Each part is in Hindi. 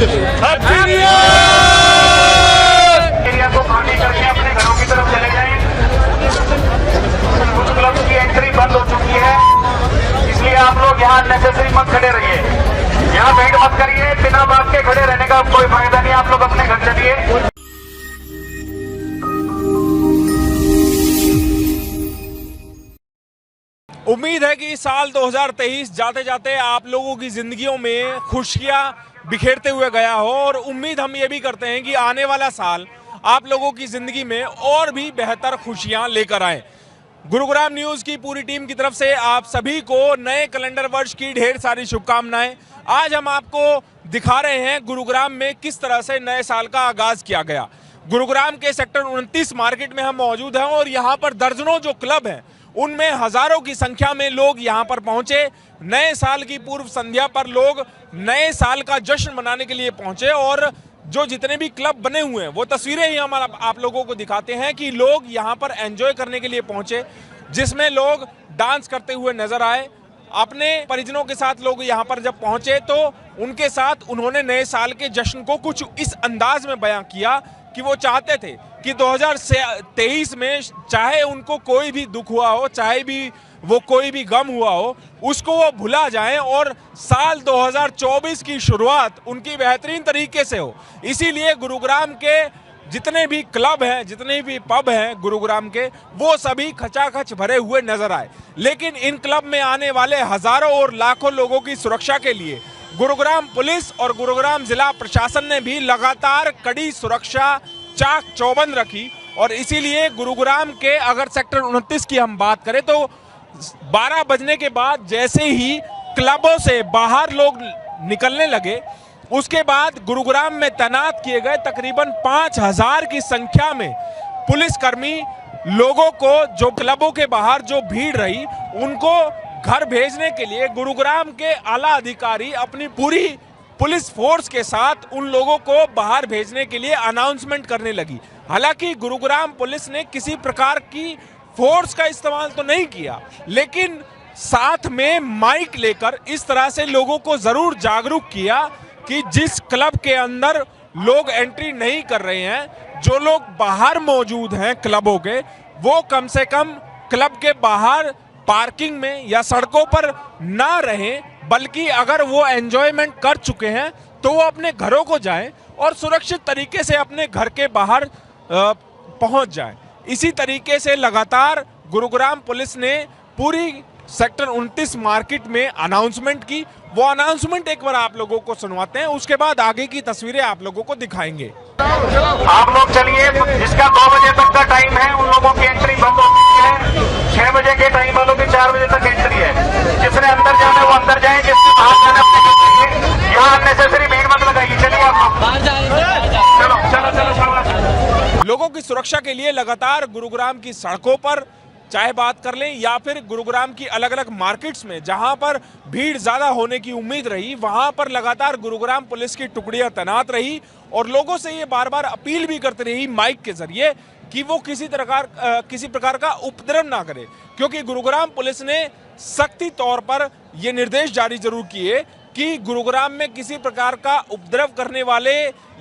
एरिया को खाली करके अपने घरों की तरफ चले जाएं। कुछ क्लब की एंट्री बंद हो चुकी है, इसलिए आप लोग यहाँ नेसेसरी मत खड़े रहिए, यहाँ वेट मत करिए। बिना बात के खड़े रहने का कोई फायदा नहीं, आप लोग अपने घर चलिए। उम्मीद है कि साल 2023 जाते जाते आप लोगों की जिंदगियों में खुशियां बिखेरते हुए गया हो, और उम्मीद हम ये भी करते हैं कि आने वाला साल आप लोगों की जिंदगी में और भी बेहतर खुशियां लेकर आए। गुरुग्राम न्यूज की पूरी टीम की तरफ से आप सभी को नए कैलेंडर वर्ष की ढेर सारी शुभकामनाएं। आज हम आपको दिखा रहे हैं गुरुग्राम में किस तरह से नए साल का आगाज किया गया। गुरुग्राम के सेक्टर 29 मार्केट में हम मौजूद हैं और यहाँ पर दर्जनों जो क्लब हैं उनमें हजारों की संख्या में लोग यहाँ पर पहुंचे। नए साल की पूर्व संध्या पर लोग नए साल का जश्न मनाने के लिए पहुंचे, और जो जितने भी क्लब बने हुए हैं वो तस्वीरें ही हम आप लोगों को दिखाते हैं कि लोग यहाँ पर एंजॉय करने के लिए पहुंचे, जिसमें लोग डांस करते हुए नजर आए। अपने परिजनों के साथ लोग यहाँ पर जब पहुंचे तो उनके साथ उन्होंने नए साल के जश्न को कुछ इस अंदाज में बयां किया कि वो चाहते थे कि 2023 में चाहे उनको कोई भी दुख हुआ हो, चाहे भी वो कोई भी गम हुआ हो, उसको वो भुला जाएं और साल 2024 की शुरुआत उनकी बेहतरीन तरीके से हो। इसीलिए गुरुग्राम के जितने भी क्लब हैं, जितने भी पब हैं गुरुग्राम के, वो सभी खचाखच भरे हुए नजर आए। लेकिन इन क्लब में आने वाले हजारों और लाखों लोगों की सुरक्षा के लिए गुरुग्राम पुलिस और गुरुग्राम जिला प्रशासन ने भी लगातार कड़ी सुरक्षा चाक चौबंद रखी, और इसीलिए गुरुग्राम के अगर सेक्टर 29 की हम बात करें तो 12 बजने के बाद जैसे ही क्लबों से बाहर लोग निकलने लगे, उसके बाद गुरुग्राम में तैनात किए गए तकरीबन 5000 की संख्या में पुलिसकर्मी लोगों को, जो क्लबों के बाहर जो भीड़ रही उनको घर भेजने के लिए गुरुग्राम के आला अधिकारी अपनी पूरी पुलिस फोर्स के साथ उन लोगों को बाहर भेजने के लिए अनाउंसमेंट करने लगी। हालांकि गुरुग्राम पुलिस ने किसी प्रकार की फोर्स का इस्तेमाल तो नहीं किया, लेकिन साथ में माइक लेकर इस तरह से लोगों को जरूर जागरूक किया कि जिस क्लब के अंदर लोग एंट्री नहीं कर रहे हैं, जो लोग बाहर मौजूद हैं क्लबों के, वो कम से कम क्लब के बाहर पार्किंग में या सड़कों पर ना रहें, बल्कि अगर वो एंजॉयमेंट कर चुके हैं तो वो अपने घरों को जाएं और सुरक्षित तरीके से अपने घर के बाहर पहुंच जाएं। इसी तरीके से लगातार गुरुग्राम पुलिस ने पूरी सेक्टर 29 मार्केट में अनाउंसमेंट की। वो अनाउंसमेंट एक बार आप लोगों को सुनवाते हैं, उसके बाद आगे की तस्वीरें आप लोगों को दिखाएंगे। आप लोग चलिए, जिसका 2 बजे तक का टाइम है उन लोगों की एंट्री बंद हो चुकी है। 6 बजे के टाइम वालों की 4 बजे तक एंट्री है। जिसने अंदर जाना है वो अंदर जाए, जिसने बाहर जाना है अपने घर जाइए। यहाँ अननेसेसरी भीड़ मत लगाइए, चलिए आप चलो चलो चलो चलो। लोगों की सुरक्षा के लिए लगातार गुरुग्राम की सड़कों पर चाहे बात कर लें या फिर गुरुग्राम की अलग अलग मार्केट्स में जहां पर भीड़ ज्यादा होने की उम्मीद रही, वहां पर लगातार गुरुग्राम पुलिस की टुकड़ियां तैनात रही और लोगों से ये बार बार अपील भी करती रही माइक के जरिए कि वो किसी प्रकार का उपद्रव ना करे, क्योंकि गुरुग्राम पुलिस ने सख्ती तौर पर ये निर्देश जारी जरूर किए कि गुरुग्राम में किसी प्रकार का उपद्रव करने वाले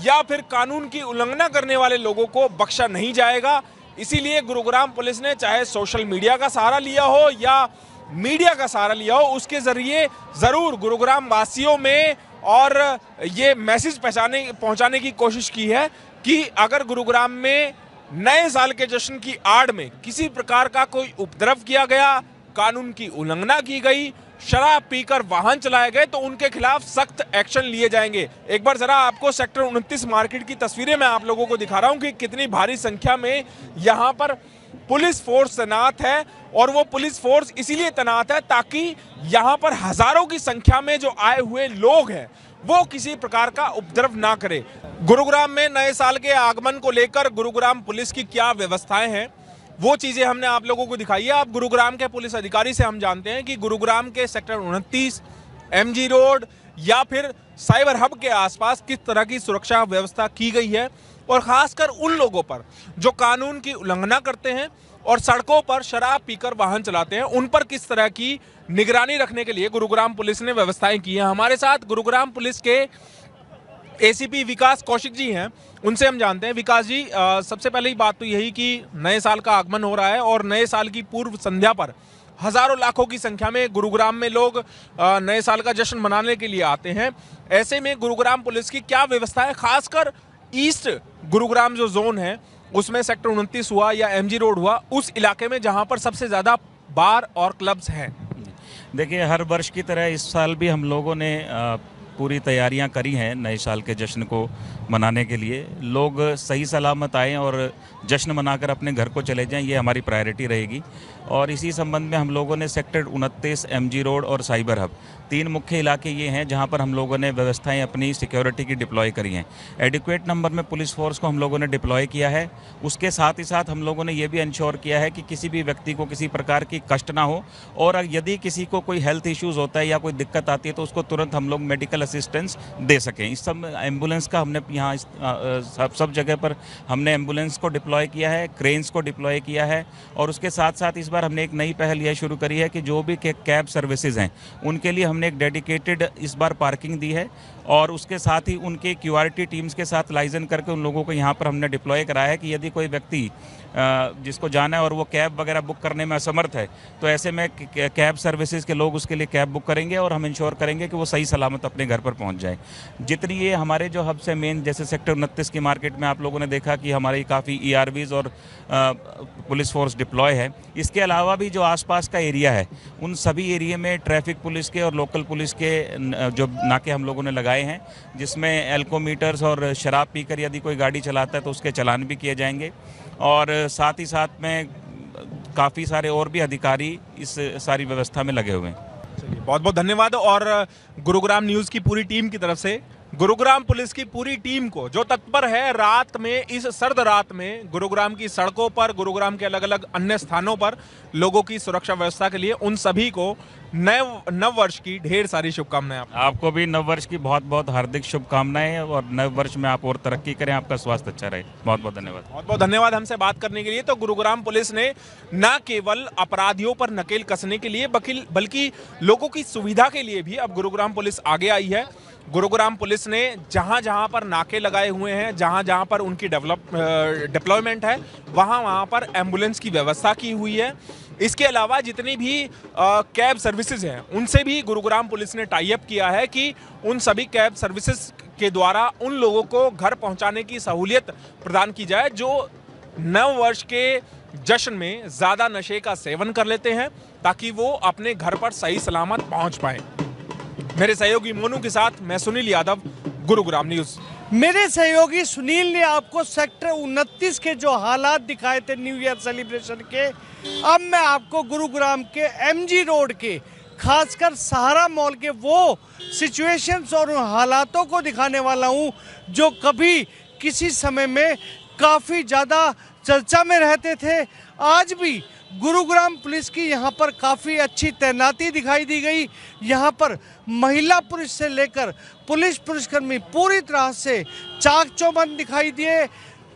या फिर कानून की उल्लंघना करने वाले लोगों को बख्शा नहीं जाएगा। इसीलिए गुरुग्राम पुलिस ने चाहे सोशल मीडिया का सहारा लिया हो या मीडिया का सहारा लिया हो, उसके जरिए जरूर गुरुग्राम वासियों में और ये मैसेज पहुंचाने की कोशिश की है कि अगर गुरुग्राम में नए साल के जश्न की आड़ में किसी प्रकार का कोई उपद्रव किया गया, कानून की उल्लंघना की गई, शराब पीकर वाहन चलाए गए, तो उनके खिलाफ सख्त एक्शन लिए जाएंगे। एक बार जरा आपको सेक्टर 29 मार्केट की तस्वीरें मैं आप लोगों को दिखा रहा हूं कि कितनी भारी संख्या में यहां पर पुलिस फोर्स तैनात है, और वो पुलिस फोर्स इसीलिए तैनात है ताकि यहां पर हजारों की संख्या में जो आए हुए लोग हैं वो किसी प्रकार का उपद्रव ना करे। गुरुग्राम में नए साल के आगमन को लेकर गुरुग्राम पुलिस की क्या व्यवस्थाएं हैं वो चीजें हमने आप लोगों को दिखाई है। आप गुरुग्राम के पुलिस अधिकारी से हम जानते हैं कि गुरुग्राम के सेक्टर 29, MG रोड या फिर साइबर हब के आसपास किस तरह की सुरक्षा व्यवस्था की गई है, और खासकर उन लोगों पर जो कानून की उल्लंघना करते हैं और सड़कों पर शराब पीकर वाहन चलाते हैं, उन पर किस तरह की निगरानी रखने के लिए गुरुग्राम पुलिस ने व्यवस्थाएं की हैं। हमारे साथ गुरुग्राम पुलिस के एसीपी विकास कौशिक जी हैं, उनसे हम जानते हैं। विकास जी, सबसे पहले ही बात तो यही कि नए साल का आगमन हो रहा है और नए साल की पूर्व संध्या पर हजारों लाखों की संख्या में गुरुग्राम में लोग नए साल का जश्न मनाने के लिए आते हैं। ऐसे में गुरुग्राम पुलिस की क्या व्यवस्था है, खासकर ईस्ट गुरुग्राम जो जोन है उसमें सेक्टर 29 हुआ या एमजी रोड हुआ, उस इलाके में जहां पर सबसे ज़्यादा बार और क्लब्स हैं? देखिए, हर वर्ष की तरह इस साल भी हम लोगों ने पूरी तैयारियां करी हैं नए साल के जश्न को मनाने के लिए। लोग सही सलामत आएँ और जश्न मनाकर अपने घर को चले जाएं, ये हमारी प्रायोरिटी रहेगी। और इसी संबंध में हम लोगों ने सेक्टर 29, एमजी रोड और साइबर हब, 3 मुख्य इलाके ये हैं जहां पर हम लोगों ने व्यवस्थाएं अपनी सिक्योरिटी की डिप्लॉय करी हैं। एडिक्वेट नंबर में पुलिस फोर्स को हम लोगों ने डिप्लॉय किया है। उसके साथ ही साथ हम लोगों ने ये भी इंश्योर किया है कि किसी भी व्यक्ति को किसी प्रकार की कष्ट ना हो, और यदि किसी को कोई हेल्थ इश्यूज़ होता है या कोई दिक्कत आती है तो उसको तुरंत हम लोग मेडिकल असिस्टेंस दे सकें। इस सब एम्बुलेंस का हमने यहाँ सब जगह पर हमने एम्बुलेंस को डिप्लॉय किया है, क्रेन्स को डिप्लॉय किया है। और उसके साथ साथ इस बार हमने एक नई पहल यह शुरू करी है कि जो भी कैब सर्विसेज हैं उनके लिए हमने एक डेडिकेटेड इस बार पार्किंग दी है, और उसके साथ ही उनके क्यूआरटी टीम्स के साथ लाइजन करके उन लोगों को यहाँ पर हमने डिप्लॉय कराया है कि यदि कोई व्यक्ति जिसको जाना है और वो कैब वगैरह बुक करने में असमर्थ है तो ऐसे में कैब सर्विसेज के लोग उसके लिए कैब बुक करेंगे और हम इंश्योर करेंगे कि वो सही सलामत अपने घर पर पहुँच जाए। जितनी ये हमारे जो हब से मेन, जैसे सेक्टर 29 की मार्केट में आप लोगों ने देखा कि हमारी काफ़ी ERVs और पुलिस फोर्स डिप्लॉय है। इसके अलावा भी जो आसपास का एरिया है उन सभी एरिया में ट्रैफिक पुलिस के और लोकल पुलिस के जो नाके हम लोगों ने लगाए हैं, जिसमें एल्कोमीटर्स और शराब पीकर यदि कोई गाड़ी चलाता है तो उसके चालान भी किए जाएंगे। और साथ ही साथ में काफ़ी सारे और भी अधिकारी इस सारी व्यवस्था में लगे हुए हैं। चलिए, बहुत बहुत धन्यवाद। और गुरुग्राम न्यूज़ की पूरी टीम की तरफ से गुरुग्राम पुलिस की पूरी टीम को, जो तत्पर है रात में, इस सर्द रात में गुरुग्राम की सड़कों पर, गुरुग्राम के अलग अलग अन्य स्थानों पर लोगों की सुरक्षा व्यवस्था के लिए, उन सभी को नव वर्ष की ढेर सारी शुभकामनाएं। आपको भी नव वर्ष की बहुत बहुत हार्दिक शुभकामनाएं, और नव वर्ष में आप और तरक्की करें, आपका स्वास्थ्य अच्छा रहे। बहुत बहुत धन्यवाद। बहुत बहुत धन्यवाद हमसे बात करने के लिए। तो गुरुग्राम पुलिस ने न केवल अपराधियों पर नकेल कसने के लिए बल्कि लोगों की सुविधा के लिए भी अब गुरुग्राम पुलिस आगे आई है। गुरुग्राम पुलिस ने जहां जहां पर नाके लगाए हुए हैं, जहां जहां पर उनकी डिप्लॉयमेंट है, वहां पर एम्बुलेंस की व्यवस्था की हुई है। इसके अलावा जितनी भी कैब सर्विसेज हैं उनसे भी गुरुग्राम पुलिस ने टाई अप किया है कि उन सभी कैब सर्विसेज के द्वारा उन लोगों को घर पहुंचाने की सहूलियत प्रदान की जाए जो नव वर्ष के जश्न में ज़्यादा नशे का सेवन कर लेते हैं, ताकि वो अपने घर पर सही सलामत पहुंच पाएं। मेरे सहयोगी मोनू के साथ मैं सुनील यादव, गुरुग्राम न्यूज़। मेरे सहयोगी सुनील ने आपको सेक्टर 29 के जो हालात दिखाए थे न्यू ईयर सेलिब्रेशन के, अब मैं आपको गुरुग्राम के एमजी रोड के, खासकर सहारा मॉल के वो सिचुएशंस और उन हालातों को दिखाने वाला हूं जो कभी किसी समय में काफ़ी ज़्यादा चर्चा में रहते थे। आज भी गुरुग्राम पुलिस की यहाँ पर काफ़ी अच्छी तैनाती दिखाई दी गई। यहाँ पर महिला पुलिस से लेकर पुलिसकर्मी पूरी तरह से चाक चौबंद दिखाई दिए।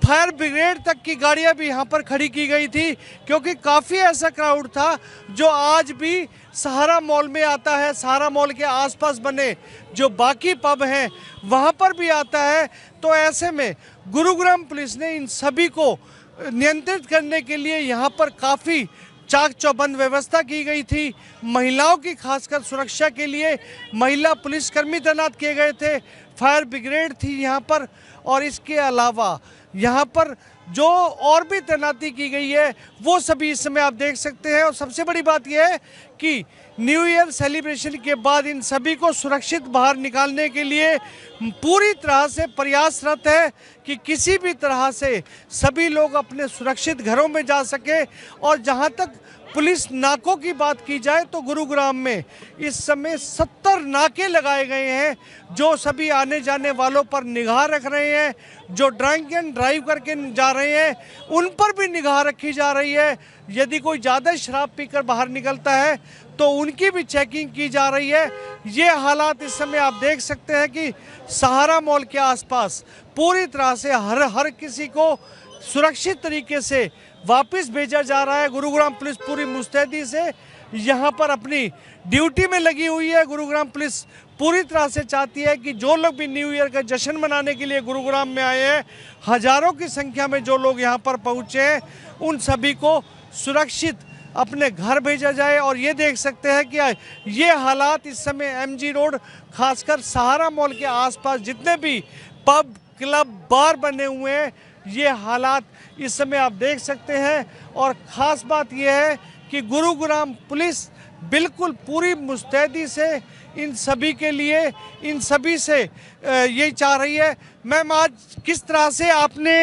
फायर ब्रिगेड तक की गाड़ियाँ भी यहाँ पर खड़ी की गई थी, क्योंकि काफ़ी ऐसा क्राउड था जो आज भी सहारा मॉल में आता है, सहारा मॉल के आसपास बने जो बाकी पब हैं वहाँ पर भी आता है। तो ऐसे में गुरुग्राम पुलिस ने इन सभी को नियंत्रित करने के लिए यहाँ पर काफ़ी चाक चौबंद व्यवस्था की गई थी। महिलाओं की खासकर सुरक्षा के लिए महिला पुलिसकर्मी तैनात किए गए थे, फायर ब्रिगेड थी यहाँ पर, और इसके अलावा यहाँ पर जो और भी तैनाती की गई है वो सभी इस समय आप देख सकते हैं। और सबसे बड़ी बात यह है कि न्यू ईयर सेलिब्रेशन के बाद इन सभी को सुरक्षित बाहर निकालने के लिए पूरी तरह से प्रयासरत है कि किसी भी तरह से सभी लोग अपने सुरक्षित घरों में जा सके। और जहां तक पुलिस नाकों की बात की जाए तो गुरुग्राम में इस समय 70 नाके लगाए गए हैं जो सभी आने जाने वालों पर निगाह रख रहे हैं। जो ड्रंक एंड ड्राइव करके जा रहे हैं उन पर भी निगाह रखी जा रही है। यदि कोई ज़्यादा शराब पीकर बाहर निकलता है तो उनकी भी चेकिंग की जा रही है। ये हालात इस समय आप देख सकते हैं कि सहारा मॉल के आसपास पूरी तरह से हर किसी को सुरक्षित तरीके से वापस भेजा जा रहा है। गुरुग्राम पुलिस पूरी मुस्तैदी से यहाँ पर अपनी ड्यूटी में लगी हुई है। गुरुग्राम पुलिस पूरी तरह से चाहती है कि जो लोग भी न्यू ईयर का जश्न मनाने के लिए गुरुग्राम में आए हैं, हजारों की संख्या में जो लोग यहाँ पर पहुँचे हैं, उन सभी को सुरक्षित अपने घर भेजा जाए। और ये देख सकते हैं कि ये हालात इस समय एमजी रोड, खासकर सहारा मॉल के आसपास जितने भी पब, क्लब, बार बने हुए हैं, ये हालात इस समय आप देख सकते हैं। और ख़ास बात यह है कि गुरुग्राम पुलिस बिल्कुल पूरी मुस्तैदी से इन सभी के लिए, इन सभी से यही चाह रही है। मैम, आज किस तरह से आपने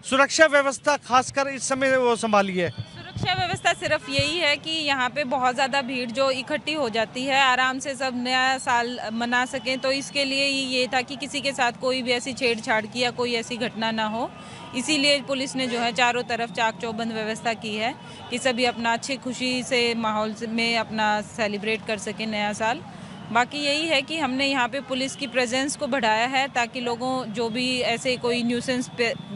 सुरक्षा व्यवस्था खासकर इस समय वो संभाली है? सुरक्षा व्यवस्था सिर्फ यही है कि यहाँ पे बहुत ज़्यादा भीड़ जो इकट्ठी हो जाती है, आराम से सब नया साल मना सकें, तो इसके लिए ये था कि किसी के साथ कोई भी ऐसी छेड़छाड़ की या कोई ऐसी घटना ना हो। इसीलिए पुलिस ने जो है चारों तरफ चाक चौबंद व्यवस्था की है कि सभी अपना अच्छी खुशी से माहौल में अपना सेलिब्रेट कर सकें नया साल। बाकी यही है कि हमने यहाँ पे पुलिस की प्रेजेंस को बढ़ाया है ताकि लोगों, जो भी ऐसे कोई न्यूसेंस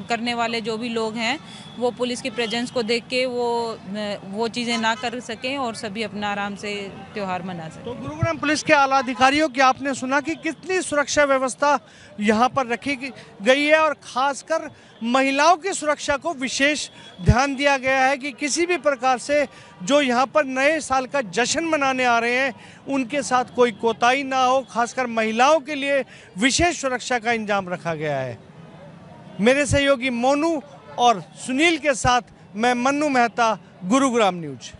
करने वाले जो भी लोग हैं, वो पुलिस की प्रेजेंस को देख के वो चीज़ें ना कर सकें और सभी अपना आराम से त्यौहार मना सकें। तो गुरुग्राम पुलिस के आला अधिकारियों की आपने सुना कि कितनी सुरक्षा व्यवस्था यहाँ पर रखी गई है और ख़ासकर महिलाओं की सुरक्षा को विशेष ध्यान दिया गया है कि किसी भी प्रकार से जो यहाँ पर नए साल का जश्न मनाने आ रहे हैं, उनके साथ कोई कोताही ना हो। खासकर महिलाओं के लिए विशेष सुरक्षा का इंतजाम रखा गया है। मेरे सहयोगी मोनू और सुनील के साथ मैं मन्नू मेहता, गुरुग्राम न्यूज।